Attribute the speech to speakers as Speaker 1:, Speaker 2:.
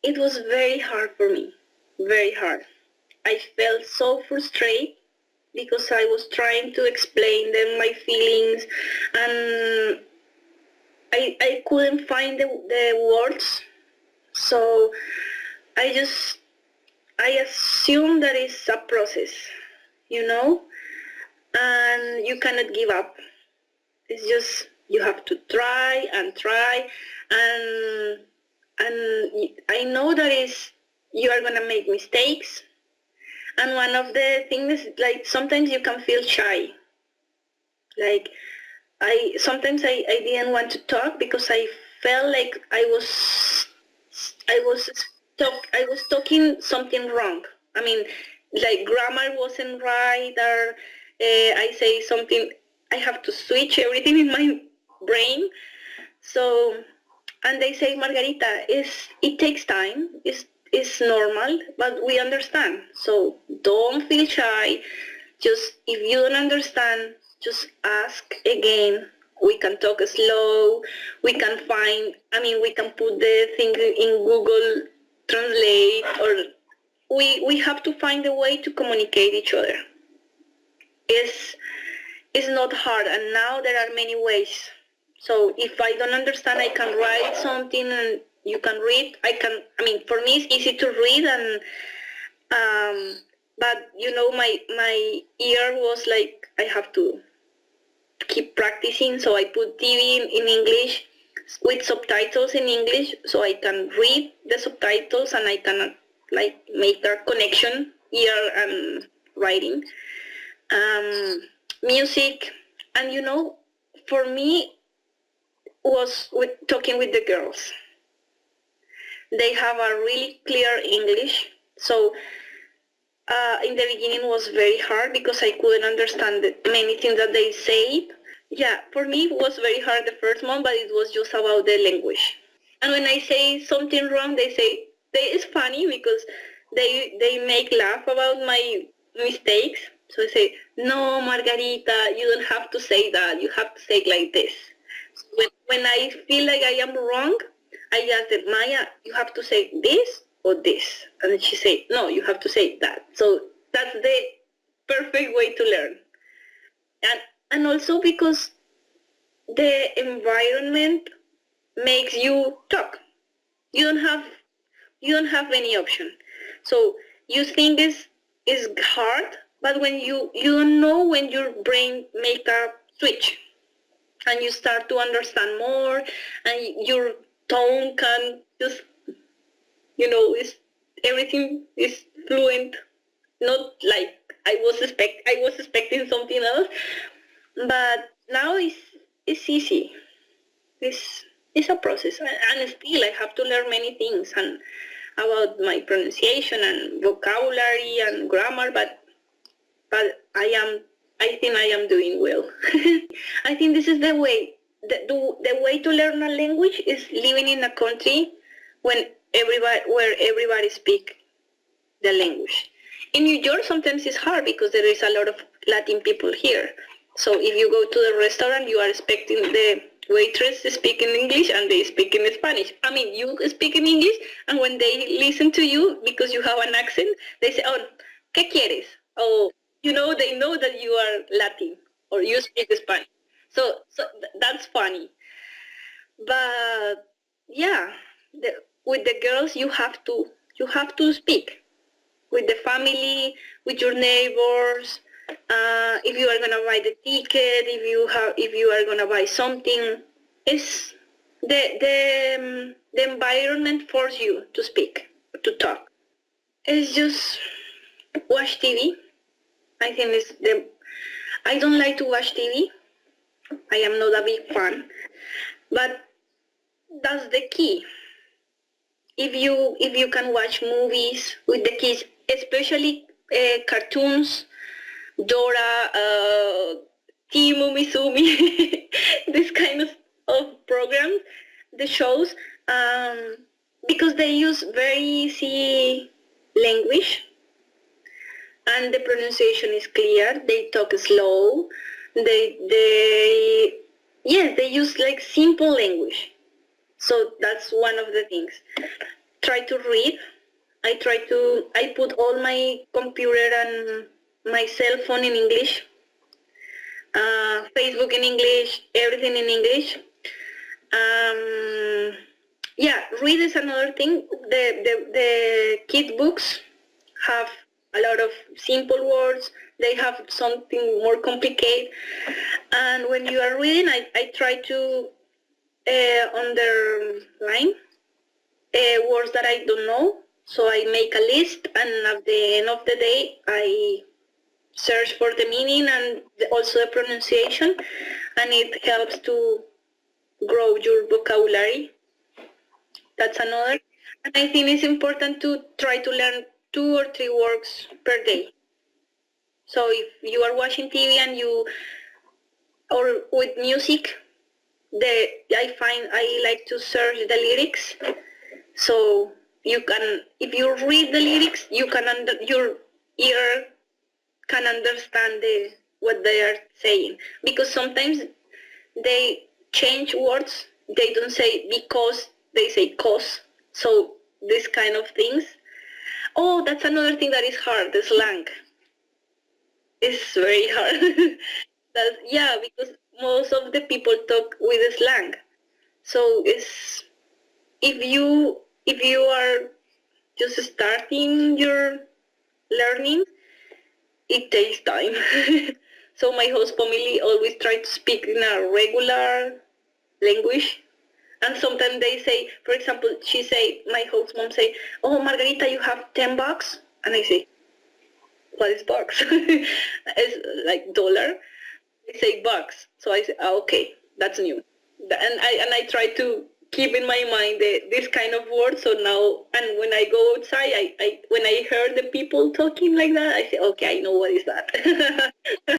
Speaker 1: it was very hard for me, very hard. I felt so frustrated because I was trying to explain them my feelings, and I couldn't find the words. So I just, I assume that it's a process, you know, and you cannot give up. It's just, you have to try and try, and I know that is, you are gonna make mistakes. And one of the things is, like, sometimes you can feel shy. Like, I didn't want to talk because I felt like I was I was talking something wrong. I mean, like, grammar wasn't right, or I say something, I have to switch everything in my brain. So, and they say, Margarita, it takes time. It's normal, but we understand. So don't feel shy. Just, if you don't understand, just ask again. We can talk slow. We can find, I mean, we can put the thing in Google Translate, or we have to find a way to communicate each other. It's not hard, and now there are many ways. So if I don't understand, I can write something and you can read. I mean, for me it's easy to read, and but you know, my ear was like, I have to keep practicing. So I put TV in English with subtitles in English, so I can read the subtitles and I can, like, make that connection, ear and writing. Music, and you know, for me was with talking with the girls. They have a really clear English, so in the beginning was very hard because I couldn't understand many things that they said. Yeah, for me it was very hard the first month, but it was just about the language. And when I say something wrong, they say, it's funny because they make laugh about my mistakes. So I say, no, Margarita, you don't have to say that. You have to say it like this. So when I feel like I am wrong, I ask them, Maya, you have to say this or this. And then she say, no, you have to say that. So that's the perfect way to learn. And also because the environment makes you talk. You don't have any option. So you think is hard, but when you don't know, when your brain make a switch and you start to understand more, and your tone can just, you know, is everything is fluent. Not like I was expecting something else, but now it's easy. It's a process, and still I have to learn many things and about my pronunciation and vocabulary and grammar, but I think I am doing well. I think this is the way. The way to learn a language is living in a country where everybody speak the language. In New York, sometimes it's hard because there is a lot of Latin people here. So if you go to the restaurant, you are expecting the waitress to speak in English and they speak in Spanish. I mean, you speak in English, and when they listen to you, because you have an accent, they say, oh, ¿qué quieres? Oh, you know, they know that you are Latin or you speak Spanish. So that's funny. But yeah, with the girls, you have to speak with the family, with your neighbors. If you are gonna buy the ticket, if you are gonna buy something, it's the environment forces you to speak, to talk. It's just watch TV. I think I don't like to watch TV. I am not a big fan, but that's the key. If you can watch movies with the kids, especially cartoons, Dora, Timu Mizumi, this kind of programs, the shows, because they use very easy language and the pronunciation is clear. They talk slow. They use like simple language. So that's one of the things. try to read. I put all my computer and my cell phone in English, Facebook in English, everything in English. Yeah, read is another thing. The kid books have a lot of simple words. They have something more complicated. And when you are reading, I try to underline words that I don't know. So I make a list, and at the end of the day, I search for the meaning and also the pronunciation, and it helps to grow your vocabulary. That's another. And I think it's important to try to learn 2 or 3 words per day. So if you are watching TV and or with music, I find I like to search the lyrics. So you can, if you read the lyrics, your ear can understand what they are saying. Because sometimes they change words. They don't say because, they say cause. So this kind of things. Oh, that's another thing that is hard, the slang. It's very hard. Yeah, because most of the people talk with slang. So if you are just starting your learning, it takes time. So my host family always try to speak in a regular language. And sometimes they say, for example, my host mom say, oh, Margarita, you have $10? And I say, what is bucks? It's like dollar. They say bucks. So I say, okay, that's new. And I try to keep in my mind this kind of word. So now, and when I go outside, when I hear the people talking like that, I say, okay, I know what is that.